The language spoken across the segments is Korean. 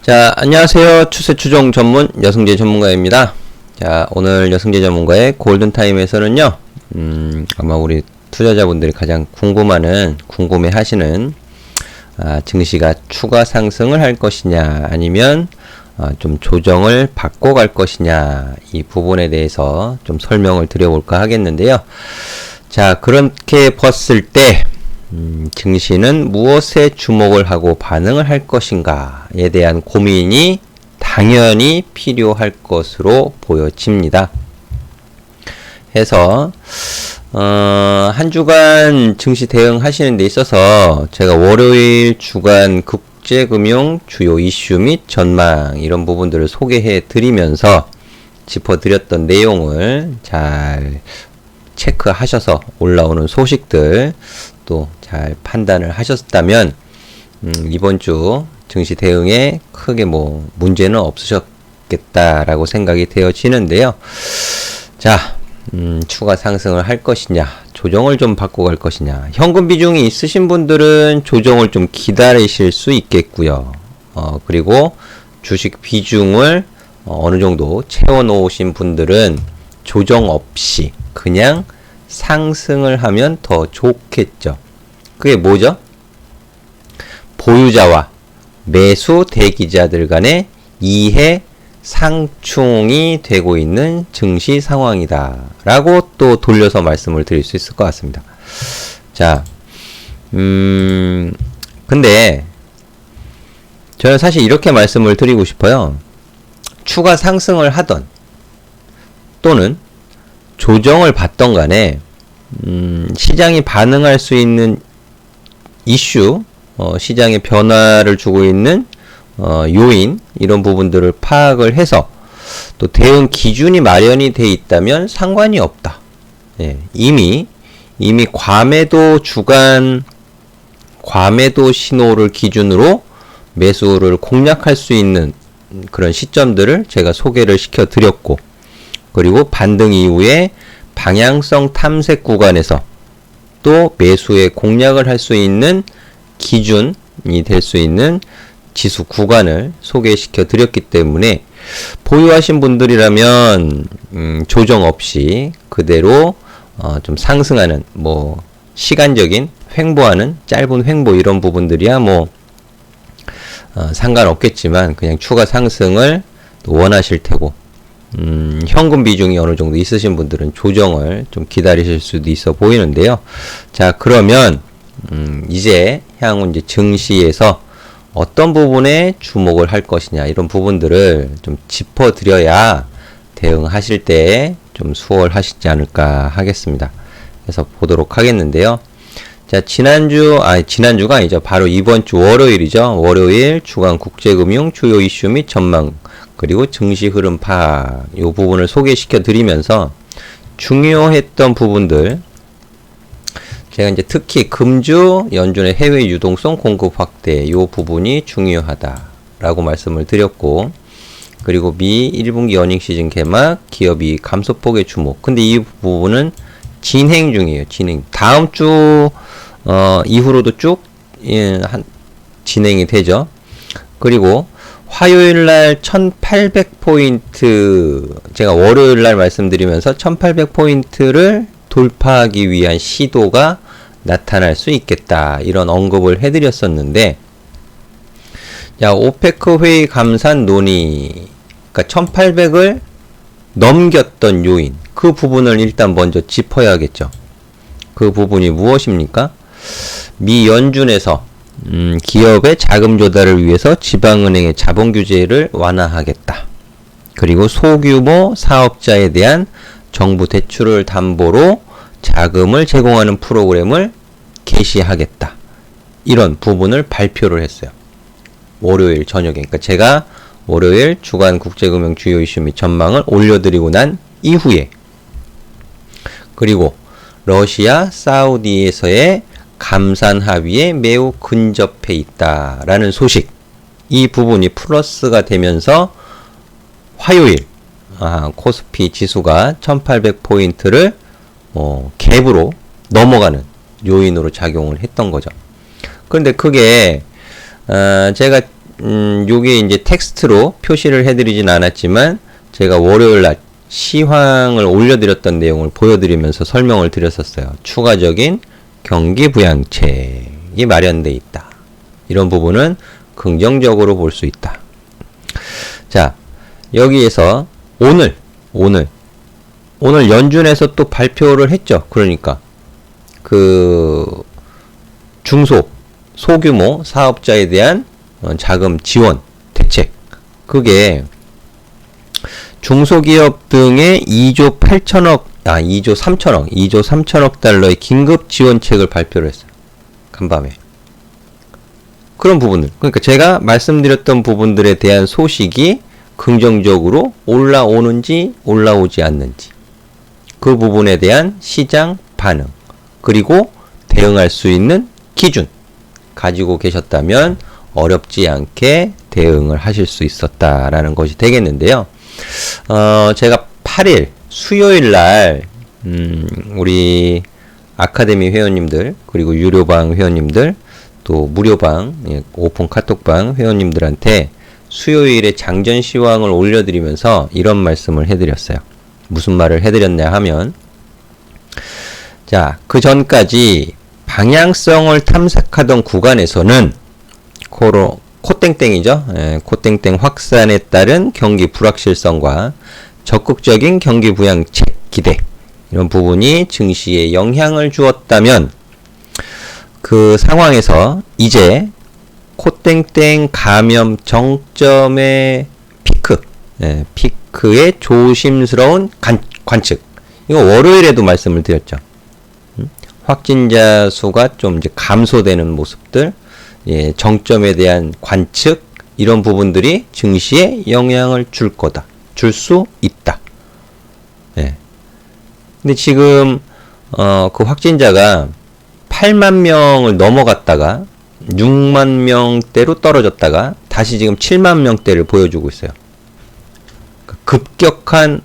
자, 안녕하세요. 추세 추종 전문 여승재 전문가입니다. 자, 오늘 여승재 전문가의 골든타임에서는요, 아마 우리 투자자분들이 가장 궁금해 하시는, 증시가 추가 상승을 할 것이냐, 아니면, 좀 조정을 받고 갈 것이냐, 이 부분에 대해서 좀 설명을 드려볼까 하겠는데요. 자, 그렇게 봤을 때, 증시는 무엇에 주목을 하고 반응을 할 것인가에 대한 고민이 당연히 필요할 것으로 보여집니다. 해서 한 주간 증시 대응하시는 데 있어서 제가 월요일 주간 국제금융 주요 이슈 및 전망 이런 부분들을 소개해 드리면서 짚어드렸던 내용을 잘 체크하셔서 올라오는 소식들 또 잘 판단을 하셨다면 이번 주 증시 대응에 크게 문제는 없으셨겠다라고 생각이 되어지는데요. 자, 추가 상승을 할 것이냐, 조정을 좀 받고 갈 것이냐. 현금 비중이 있으신 분들은 조정을 좀 기다리실 수 있겠고요. 그리고 주식 비중을 어느 정도 채워 놓으신 분들은 조정 없이 그냥 상승을 하면 더 좋겠죠. 그게 뭐죠? 보유자와 매수 대기자들 간의 이해 상충이 되고 있는 증시 상황이다 라고 또 돌려서 말씀을 드릴 수 있을 것 같습니다. 자, 근데 저는 사실 이렇게 말씀을 드리고 싶어요. 추가 상승을 하던 또는 조정을 받던 간에 시장이 반응할 수 있는 이슈, 시장의 변화를 주고 있는 요인 이런 부분들을 파악을 해서 또 대응 기준이 마련이 돼 있다면 상관이 없다. 예, 이미 과매도 신호를 기준으로 매수를 공략할 수 있는 그런 시점들을 제가 소개를 시켜 드렸고, 그리고 반등 이후에 방향성 탐색 구간에서 또 매수에 공략을 할 수 있는 기준이 될 수 있는 지수 구간을 소개시켜 드렸기 때문에 보유하신 분들이라면 조정 없이 그대로 좀 상승하는 시간적인 횡보하는 짧은 횡보 이런 부분들이야 상관없겠지만 그냥 추가 상승을 원하실 테고, 현금 비중이 어느 정도 있으신 분들은 조정을 좀 기다리실 수도 있어 보이는데요. 자, 그러면 이제 향후 증시에서 어떤 부분에 주목을 할 것이냐 이런 부분들을 좀 짚어드려야 대응하실 때 좀 수월하시지 않을까 하겠습니다. 그래서 보도록 하겠는데요. 자, 지난주가 아니죠. 바로 이번 주 월요일이죠. 월요일 주간 국제금융 주요 이슈 및 전망 그리고 증시 흐름 파악 이 부분을 소개시켜 드리면서 중요했던 부분들, 제가 이제 특히 금주 연준의 해외 유동성 공급 확대 이 부분이 중요하다라고 말씀을 드렸고, 그리고 미 1분기 어닝 시즌 개막 기업이 감소폭의 주목. 근데 이 부분은 진행 중이에요. 다음 주 이후로도 쭉 진행이 되죠. 그리고 화요일날 1800포인트, 제가 월요일날 말씀드리면서 1800포인트를 돌파하기 위한 시도가 나타날 수 있겠다 이런 언급을 해드렸었는데, 자, 오페크 회의 감산 논의, 그러니까 1800을 넘겼던 요인, 그 부분을 일단 먼저 짚어야겠죠. 그 부분이 무엇입니까? 미 연준에서 기업의 자금 조달을 위해서 지방은행의 자본 규제를 완화하겠다. 그리고 소규모 사업자에 대한 정부 대출을 담보로 자금을 제공하는 프로그램을 개시하겠다. 이런 부분을 발표를 했어요. 월요일 저녁에. 그러니까 제가 월요일 주간 국제금융 주요 이슈 및 전망을 올려드리고 난 이후에, 그리고 러시아, 사우디에서의 감산 합의에 매우 근접해 있다라는 소식, 이 부분이 플러스가 되면서 화요일 코스피 지수가 1800포인트를 갭으로 넘어가는 요인으로 작용을 했던 거죠. 그런데 그게 제가 요게 이제 텍스트로 표시를 해드리진 않았지만, 제가 월요일 날 시황을 올려드렸던 내용을 보여드리면서 설명을 드렸었어요. 추가적인 경기 부양책이 마련되어 있다. 이런 부분은 긍정적으로 볼 수 있다. 자, 여기에서 오늘 연준에서 또 발표를 했죠. 그러니까 소규모 사업자에 대한 자금 지원 대책, 그게 중소기업 등의 2조 3천억 달러의 긴급 지원책을 발표를 했어요. 간밤에. 그런 부분들. 그러니까 제가 말씀드렸던 부분들에 대한 소식이 긍정적으로 올라오는지 올라오지 않는지, 그 부분에 대한 시장 반응, 그리고 대응할 수 있는 기준 가지고 계셨다면 어렵지 않게 대응을 하실 수 있었다라는 것이 되겠는데요. 제가 8일 수요일 날 우리 아카데미 회원님들, 그리고 유료방 회원님들, 또 무료방, 오픈 카톡방 회원님들한테 수요일에 장전 시황을 올려드리면서 이런 말씀을 해드렸어요. 무슨 말을 해드렸냐 하면, 자, 그 전까지 방향성을 탐색하던 구간에서는 코땡땡이죠. 코땡땡 확산에 따른 경기 불확실성과 적극적인 경기 부양책 기대, 이런 부분이 증시에 영향을 주었다면, 그 상황에서 이제 코땡땡 감염 정점의 피크의 조심스러운 관측, 이거 월요일에도 말씀을 드렸죠. 확진자 수가 좀 이제 감소되는 모습들, 정점에 대한 관측, 이런 부분들이 증시에 영향을 줄 수 있다. 근데 지금 그 확진자가 8만 명을 넘어갔다가 6만 명대로 떨어졌다가 다시 지금 7만 명대를 보여주고 있어요. 급격한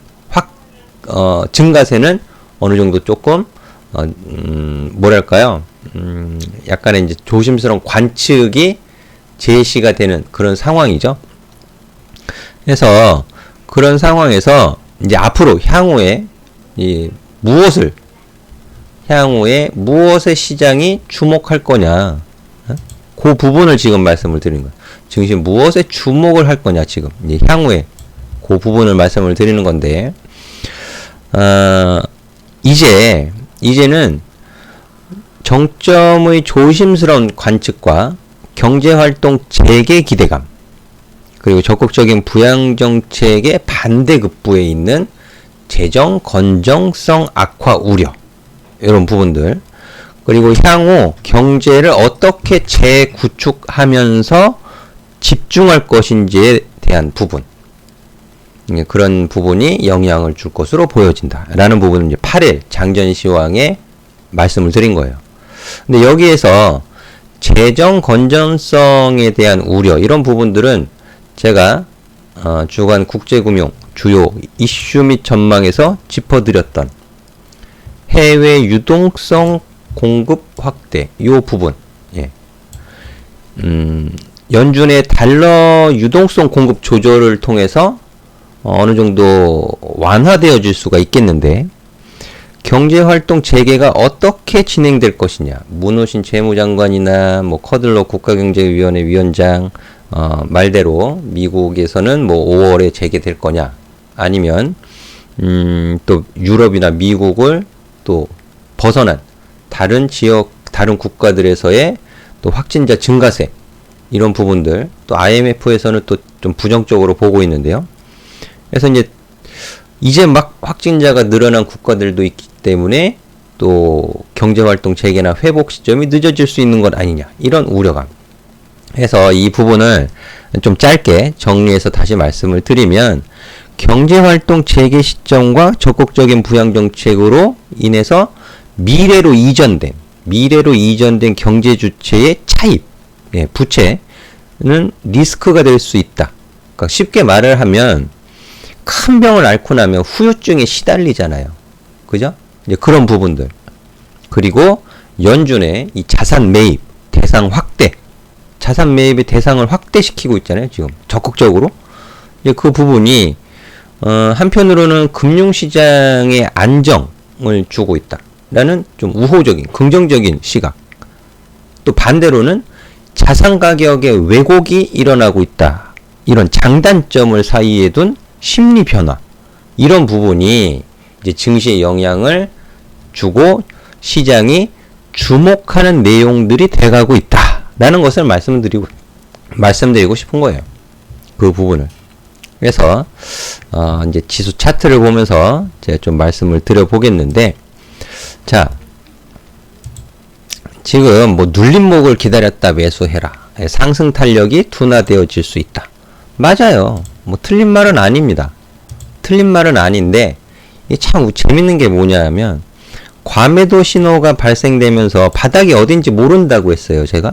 증가세는 어느 정도 조금 약간의 이제 조심스러운 관측이 제시가 되는 그런 상황이죠. 그래서 그런 상황에서 이제 앞으로 향후에 무엇에 시장이 주목할 거냐, 그 부분을 지금 말씀을 드리는 거예요. 증시 무엇에 주목을 할 거냐, 지금 이제 향후에 그 부분을 말씀을 드리는 건데, 이제는 정점의 조심스러운 관측과 경제활동 재개 기대감, 그리고 적극적인 부양정책의 반대급부에 있는 재정 건전성 악화 우려, 이런 부분들, 그리고 향후 경제를 어떻게 재구축하면서 집중할 것인지에 대한 부분, 그런 부분이 영향을 줄 것으로 보여진다 라는 부분은 이제 8일 장전 시황에 말씀을 드린 거예요. 근데 여기에서 재정 건전성에 대한 우려, 이런 부분들은 제가 주간 국제금융 주요 이슈 및 전망에서 짚어드렸던 해외 유동성 공급 확대, 요 부분, 연준의 달러 유동성 공급 조절을 통해서 어느 정도 완화되어질 수가 있겠는데, 경제활동 재개가 어떻게 진행될 것이냐, 문호신 재무장관이나 커들러 국가경제위원회 위원장 말대로 미국에서는 5월에 재개될 거냐, 아니면 또 유럽이나 미국을 또 벗어난 다른 지역, 다른 국가들에서의 또 확진자 증가세, 이런 부분들, 또 IMF에서는 또 좀 부정적으로 보고 있는데요. 그래서 이제 막 확진자가 늘어난 국가들도 있기 때문에 또 경제활동 재개나 회복 시점이 늦어질 수 있는 것 아니냐, 이런 우려감. 해서 이 부분을 좀 짧게 정리해서 다시 말씀을 드리면, 경제활동 재개 시점과 적극적인 부양정책으로 인해서 미래로 이전된 경제 주체의 차입, 부채는 리스크가 될 수 있다. 그러니까 쉽게 말을 하면, 큰 병을 앓고 나면 후유증에 시달리잖아요. 그죠? 이제 그런 부분들. 그리고 연준의 이 자산 매입 대상 확대, 자산 매입의 대상을 확대시키고 있잖아요. 지금 적극적으로. 이제 그 부분이 한편으로는 금융시장의 안정을 주고 있다라는 좀 우호적인 긍정적인 시각. 또 반대로는 자산 가격의 왜곡이 일어나고 있다. 이런 장단점을 사이에 둔 심리 변화. 이런 부분이 이제 증시에 영향을 주고 시장이 주목하는 내용들이 돼가고 있다라는 것을 말씀드리고 싶은 거예요. 그 부분을. 그래서 이제 지수 차트를 보면서 제가 좀 말씀을 드려보겠는데, 자, 지금 뭐 눌림목을 기다렸다 매수해라. 상승 탄력이 둔화되어질 수 있다. 맞아요. 뭐 틀린 말은 아닙니다. 틀린 말은 아닌데, 이게 참 재밌는 게 뭐냐면 과매도 신호가 발생되면서 바닥이 어딘지 모른다고 했어요. 제가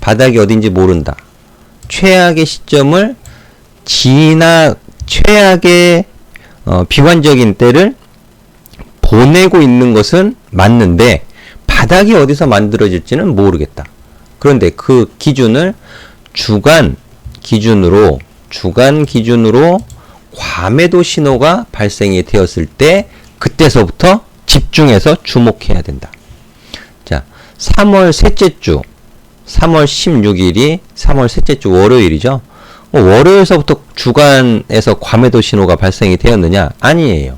바닥이 어딘지 모른다. 최악의 시점을 최악의 비관적인 때를 보내고 있는 것은 맞는데 바닥이 어디서 만들어질지는 모르겠다. 그런데 그 기준을 주간 기준으로 과매도 신호가 발생이 되었을 때 그때서부터 집중해서 주목해야 된다. 자, 3월 셋째 주 3월 16일이 3월 셋째 주 월요일이죠. 월요일서부터 주간에서 과매도 신호가 발생이 되었느냐? 아니에요.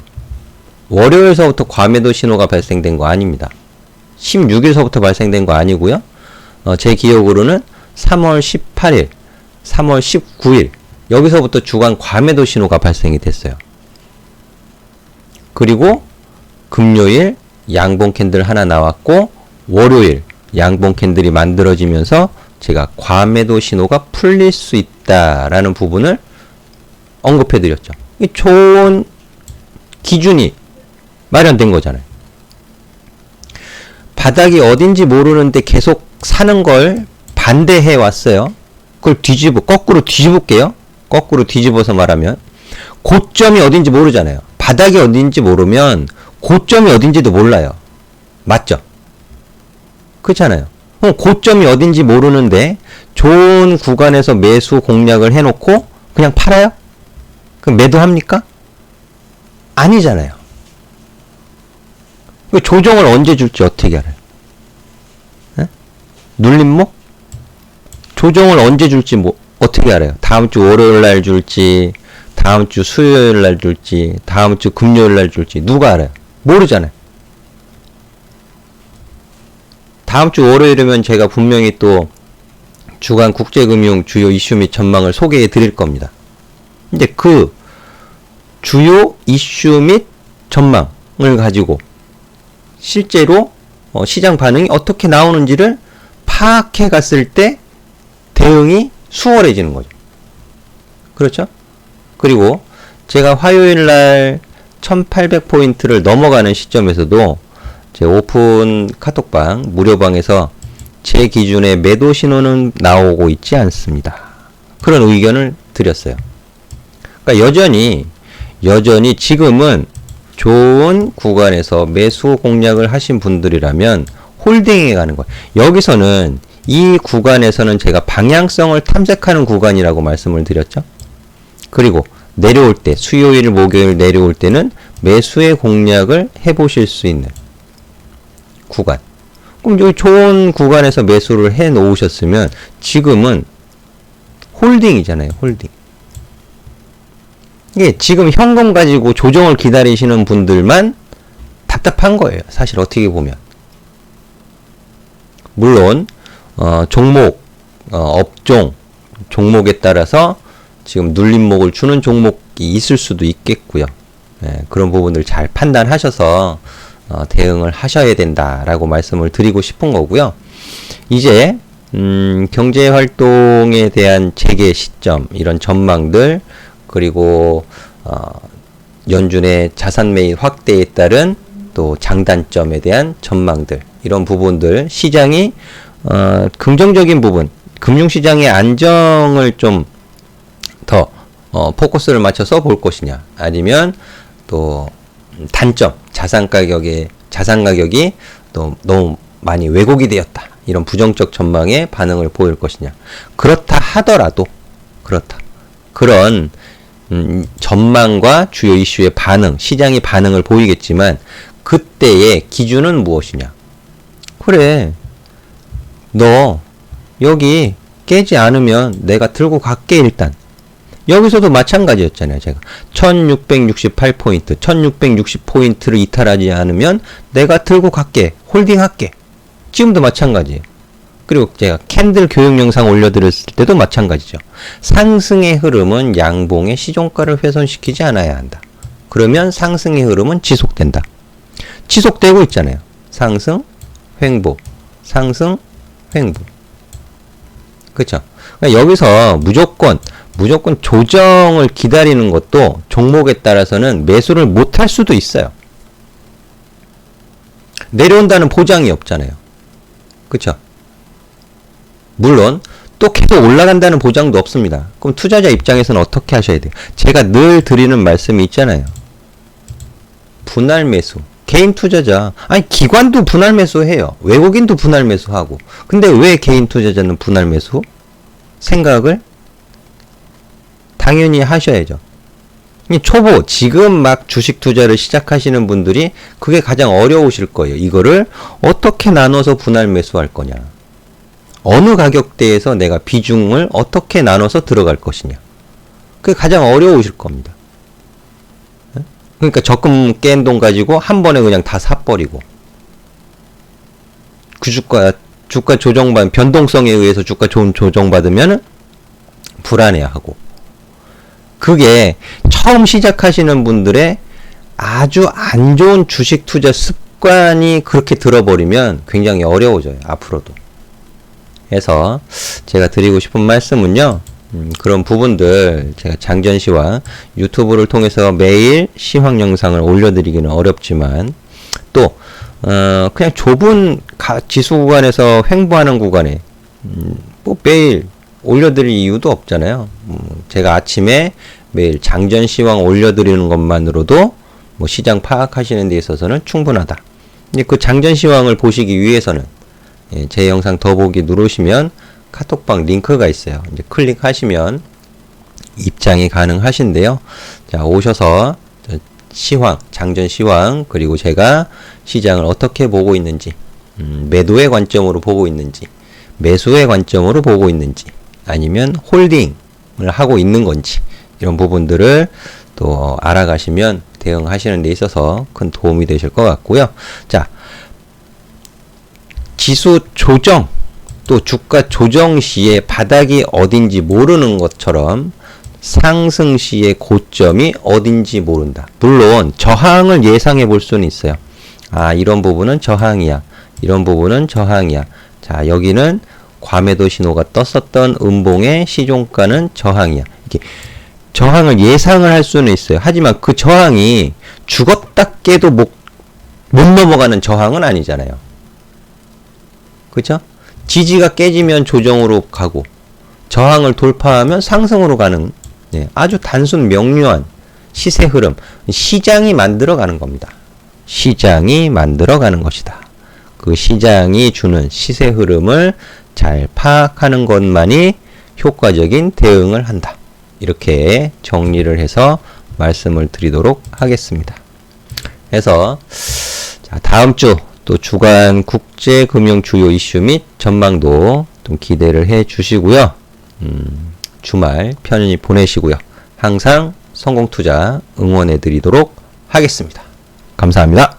월요일서부터 과매도 신호가 발생된 거 아닙니다. 16일서부터 발생된 거 아니고요. 제 기억으로는 3월 18일, 3월 19일 여기서부터 주간 과매도 신호가 발생이 됐어요. 그리고 금요일 양봉 캔들 하나 나왔고 월요일 양봉 캔들이 만들어지면서 제가 과매도 신호가 풀릴 수 있다라는 부분을 언급해 드렸죠. 좋은 기준이 마련된 거잖아요. 바닥이 어딘지 모르는데 계속 사는 걸 반대해 왔어요. 그걸 거꾸로 뒤집을게요. 거꾸로 뒤집어서 말하면 고점이 어딘지 모르잖아요. 바닥이 어딘지 모르면 고점이 어딘지도 몰라요. 맞죠? 그렇잖아요. 그럼 고점이 어딘지 모르는데 좋은 구간에서 매수 공략을 해놓고 그냥 팔아요? 그럼 매도합니까? 아니잖아요. 조정을 언제 줄지 어떻게 알아요? 에? 눌림목? 조정을 언제 줄지 어떻게 알아요? 다음 주 월요일 날 줄지, 다음 주 수요일 날 줄지, 다음 주 금요일 날 줄지 누가 알아요? 모르잖아요. 다음 주 월요일이면 제가 분명히 또 주간 국제금융 주요 이슈 및 전망을 소개해 드릴 겁니다. 근데 그 주요 이슈 및 전망을 가지고 실제로 시장 반응이 어떻게 나오는지를 파악해 갔을 때 대응이 수월해지는 거죠. 그렇죠? 그리고 제가 화요일 날 1800포인트를 넘어가는 시점에서도 제 오픈 카톡방, 무료방에서 제 기준의 매도 신호는 나오고 있지 않습니다. 그런 의견을 드렸어요. 그러니까 여전히 지금은 좋은 구간에서 매수 공략을 하신 분들이라면 홀딩해 가는 거예요. 여기서는 이 구간에서는 제가 방향성을 탐색하는 구간이라고 말씀을 드렸죠. 그리고 내려올 때, 수요일, 목요일 내려올 때는 매수의 공략을 해보실 수 있는 구간. 그럼 여기 좋은 구간에서 매수를 해 놓으셨으면 지금은 홀딩이잖아요. 홀딩. 이게 지금 현금 가지고 조정을 기다리시는 분들만 답답한 거예요. 사실 어떻게 보면. 물론 종목, 업종, 종목에 따라서 지금 눌림목을 주는 종목이 있을 수도 있겠고요. 그런 부분을 잘 판단하셔서 대응을 하셔야 된다라고 말씀을 드리고 싶은 거고요. 이제 경제활동에 대한 재개 시점, 이런 전망들, 그리고 연준의 자산 매입 확대에 따른 또 장단점에 대한 전망들, 이런 부분들, 시장이 긍정적인 부분, 금융시장의 안정을 좀 더 포커스를 맞춰서 볼 것이냐, 아니면 또 단점, 자산 가격이 또 너무 많이 왜곡이 되었다, 이런 부정적 전망에 반응을 보일 것이냐. 그렇다 하더라도 그런 전망과 주요 이슈의 반응, 시장이 반응을 보이겠지만 그때의 기준은 무엇이냐. 그래, 너 여기 깨지 않으면 내가 들고 갈게. 일단 여기서도 마찬가지였잖아요. 제가 1668포인트 1660포인트를 이탈하지 않으면 내가 들고 갈게, 홀딩할게. 지금도 마찬가지예요. 그리고 제가 캔들 교육 영상 올려드렸을 때도 마찬가지죠. 상승의 흐름은 양봉의 시종가를 훼손시키지 않아야 한다. 그러면 상승의 흐름은 지속된다. 지속되고 있잖아요. 상승, 횡보, 상승, 횡보. 그렇죠? 그러니까 여기서 무조건 조정을 기다리는 것도 종목에 따라서는 매수를 못할 수도 있어요. 내려온다는 보장이 없잖아요. 그렇죠? 물론 또 계속 올라간다는 보장도 없습니다. 그럼 투자자 입장에서는 어떻게 하셔야 돼요? 제가 늘 드리는 말씀이 있잖아요. 분할 매수. 개인 투자자, 아니 기관도 분할 매수해요. 외국인도 분할 매수하고. 근데 왜 개인 투자자는 분할 매수? 생각을 당연히 하셔야죠. 초보, 지금 막 주식 투자를 시작하시는 분들이 그게 가장 어려우실 거예요. 이거를 어떻게 나눠서 분할 매수할 거냐. 어느 가격대에서 내가 비중을 어떻게 나눠서 들어갈 것이냐. 그게 가장 어려우실 겁니다. 그러니까 적금 깬 돈 가지고 한 번에 그냥 다 사버리고 그 주가 조정받 변동성에 의해서 주가 조정받으면 불안해하고, 그게 처음 시작하시는 분들의 아주 안 좋은 주식 투자 습관이 그렇게 들어버리면 굉장히 어려워져요. 앞으로도. 그래서 제가 드리고 싶은 말씀은요, 그런 부분들 제가 장전시황 유튜브를 통해서 매일 시황 영상을 올려드리기는 어렵지만 또 그냥 좁은 지수 구간에서 횡보하는 구간에 뭐 매일 올려드릴 이유도 없잖아요. 제가 아침에 매일 장전시황 올려드리는 것만으로도 뭐 시장 파악하시는 데 있어서는 충분하다. 이제 그 장전시황을 보시기 위해서는 제 영상 더보기 누르시면 카톡방 링크가 있어요. 이제 클릭하시면 입장이 가능하신데요. 자, 오셔서 시황, 장전 시황, 그리고 제가 시장을 어떻게 보고 있는지, 매도의 관점으로 보고 있는지, 매수의 관점으로 보고 있는지, 아니면 홀딩을 하고 있는 건지, 이런 부분들을 또 알아가시면 대응하시는 데 있어서 큰 도움이 되실 것 같고요. 자, 지수 조정, 또 주가 조정 시에 바닥이 어딘지 모르는 것처럼 상승 시의 고점이 어딘지 모른다. 물론 저항을 예상해 볼 수는 있어요. 아, 이런 부분은 저항이야. 이런 부분은 저항이야. 자, 여기는 과매도 신호가 떴었던 음봉의 시종가는 저항이야. 이렇게 저항을 예상을 할 수는 있어요. 하지만 그 저항이 죽었다 깨도 못 넘어가는 저항은 아니잖아요. 그렇죠? 지지가 깨지면 조정으로 가고 저항을 돌파하면 상승으로 가는 아주 단순 명료한 시세 흐름, 시장이 만들어가는 겁니다. 시장이 만들어가는 것이다. 그 시장이 주는 시세 흐름을 잘 파악하는 것만이 효과적인 대응을 한다. 이렇게 정리를 해서 말씀을 드리도록 하겠습니다. 그래서 자, 다음 주 또 주간 국제금융 주요 이슈 및 전망도 좀 기대를 해 주시고요. 주말 편히 보내시고요. 항상 성공투자 응원해 드리도록 하겠습니다. 감사합니다.